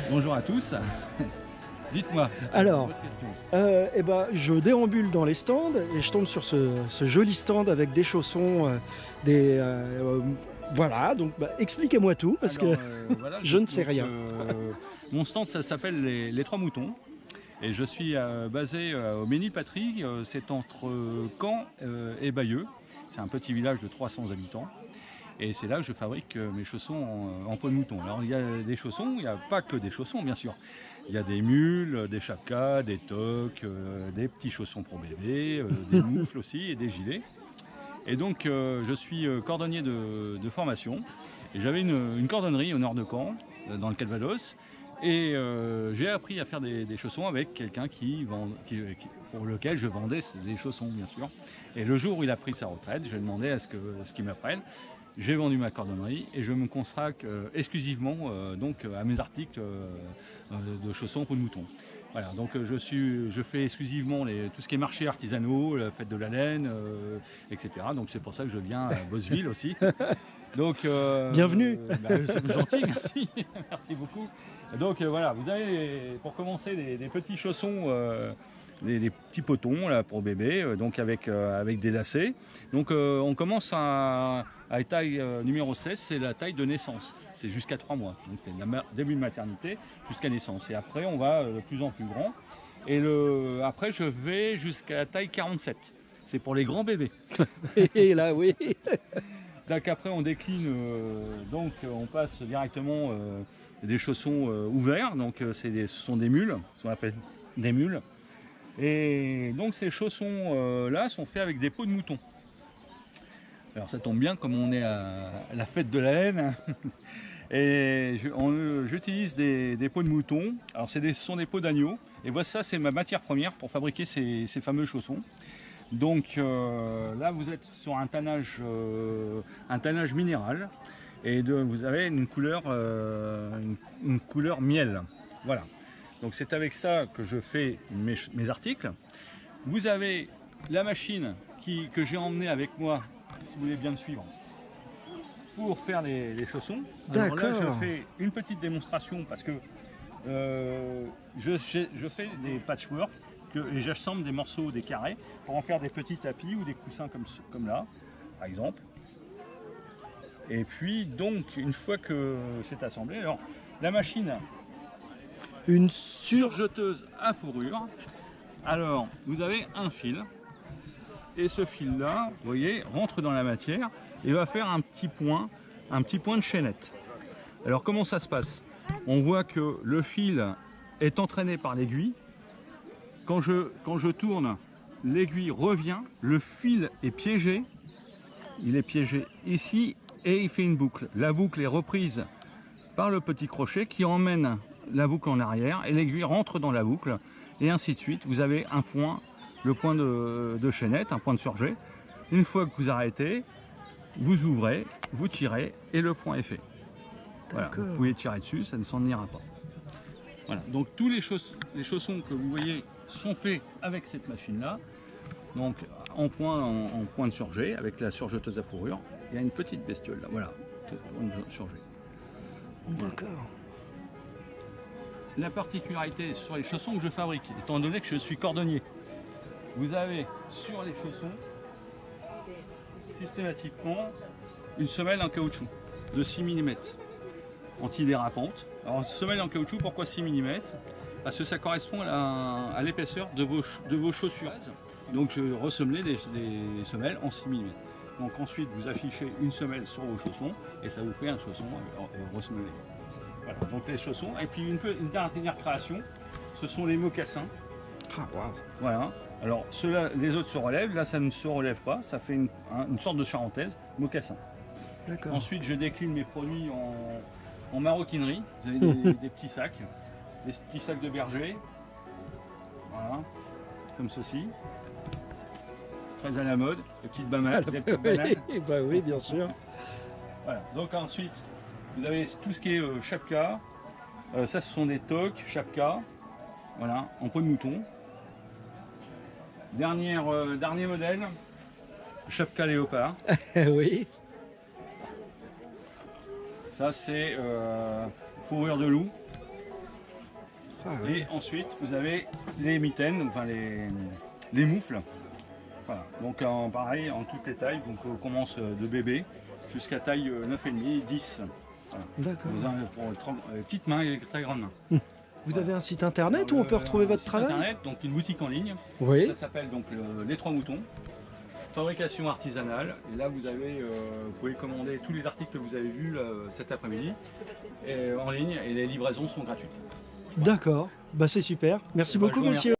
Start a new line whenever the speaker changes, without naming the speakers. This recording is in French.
Bonjour à tous. Dites-moi.
Alors,
Votre question.
je déambule dans les stands et je tombe sur ce joli stand avec des chaussons, voilà, donc expliquez-moi tout parce
Alors,
que
voilà,
je ne sais rien.
Mon stand, ça s'appelle les Trois Moutons. Et je suis basé au Ménil-Patry. C'est entre Caen et Bayeux. C'est un petit village de 300 habitants. Et c'est là que je fabrique mes chaussons en peau de mouton. Alors il y a des chaussons, il n'y a pas que des chaussons bien sûr. Il y a des mules, des chapkas, des toques, des petits chaussons pour bébé, des moufles aussi et des gilets. Et donc je suis cordonnier de formation. Et j'avais une cordonnerie au nord de Caen, dans le Calvados. Et j'ai appris à faire des chaussons avec quelqu'un pour lequel je vendais des chaussons bien sûr. Et le jour où il a pris sa retraite, je lui ai demandé à ce qu'il m'apprenne. J'ai vendu ma cordonnerie et je me consacre exclusivement à mes articles de chaussons peau de mouton. Voilà, donc je fais exclusivement tout ce qui est marché artisanaux, la fête de la laine, etc. Donc c'est pour ça que je viens à Bosville aussi. Donc
Bienvenue.
C'est gentil, merci, merci beaucoup. Donc voilà, vous avez pour commencer des petits chaussons. Des petits potons là, pour bébé, donc avec des lacets. Donc on commence à taille numéro 16, c'est la taille de naissance. C'est jusqu'à 3 mois. Donc c'est début de maternité jusqu'à naissance. Et après on va de plus en plus grand. Et après je vais jusqu'à la taille 47. C'est pour les grands bébés.
Et là, oui.
Donc après on décline, donc on passe directement des chaussons ouverts. Donc ce sont des mules, ce qu'on appelle des mules. Et donc ces chaussons là sont faits avec des peaux de mouton. Alors ça tombe bien comme on est à la fête de la laine. Et j'utilise des peaux de mouton. Alors ce sont des peaux d'agneau. Et voilà, ça c'est ma matière première pour fabriquer ces fameux chaussons. Donc là vous êtes sur un tannage minéral. Et vous avez une couleur miel. Voilà. Donc c'est avec ça que je fais mes articles. Vous avez la machine que j'ai emmenée avec moi, si vous voulez bien me suivre, pour faire les chaussons. Alors là, je fais une petite démonstration parce que je fais des patchwork et j'assemble des morceaux, des carrés, pour en faire des petits tapis ou des coussins comme là, par exemple. Et puis donc, une fois que c'est assemblé, alors la machine... Une surjeteuse à fourrure. Alors, vous avez un fil. Et ce fil-là, vous voyez, rentre dans la matière et va faire un petit point de chaînette. Alors, comment ça se passe? On voit que le fil est entraîné par l'aiguille. Quand je tourne, l'aiguille revient. Le fil est piégé. Il est piégé ici et il fait une boucle. La boucle est reprise par le petit crochet qui emmène la boucle en arrière et l'aiguille rentre dans la boucle et ainsi de suite. Vous avez un point, le point de chaînette, un point de surjet. Une fois que vous arrêtez, vous ouvrez, vous tirez et le point est fait. Voilà, vous pouvez tirer dessus, ça ne s'en ira pas. Voilà, donc tous les chaussons que vous voyez sont faits avec cette machine là. Donc en point de surjet avec la surjeteuse à fourrure. Il y a une petite bestiole là, voilà, point de surjet.
D'accord.
La particularité sur les chaussons que je fabrique, étant donné que je suis cordonnier, vous avez sur les chaussons systématiquement une semelle en caoutchouc de 6 mm antidérapante. Alors semelle en caoutchouc, pourquoi 6 mm? Parce que ça correspond à l'épaisseur de vos chaussures. Donc je ressemelais des semelles en 6 mm. Donc ensuite vous affichez une semelle sur vos chaussons et ça vous fait un chausson ressemelé. Voilà, donc les chaussons. Et puis une dernière création, ce sont les mocassins.
Ah, waouh.
Voilà. Alors ceux-là, les autres se relèvent. Là, ça ne se relève pas. Ça fait une sorte de charentaise, mocassin.
D'accord.
Ensuite, je décline mes produits en maroquinerie. Vous avez des petits sacs, des petits sacs de berger. Voilà, comme ceci. Très à la mode. Des petites bananes.
Bah oui, bien sûr.
Voilà. Donc ensuite, vous avez tout ce qui est chapka. Ça, ce sont des toques, chapka. Voilà, en peau de mouton. Dernier modèle, chapka léopard.
Oui.
Ça, c'est fourrure de loup.
Ah, ouais.
Et ensuite, vous avez les mitaines, enfin les moufles. Voilà. Donc pareil, en toutes les tailles. Donc on commence de bébé jusqu'à taille 9,5, 10. Voilà.
D'accord.
Pour les petites mains et les très grandes mains.
Vous avez un site internet où on peut retrouver votre travail?
Internet, donc une boutique en ligne.
Oui.
Ça s'appelle donc Les Trois Moutons. Fabrication artisanale. Et là, vous pouvez commander tous les articles que vous avez vus cet après-midi en ligne et les livraisons sont gratuites.
D'accord. Bah, c'est super. Merci
Bah,
beaucoup,
je vous remercie.
monsieur.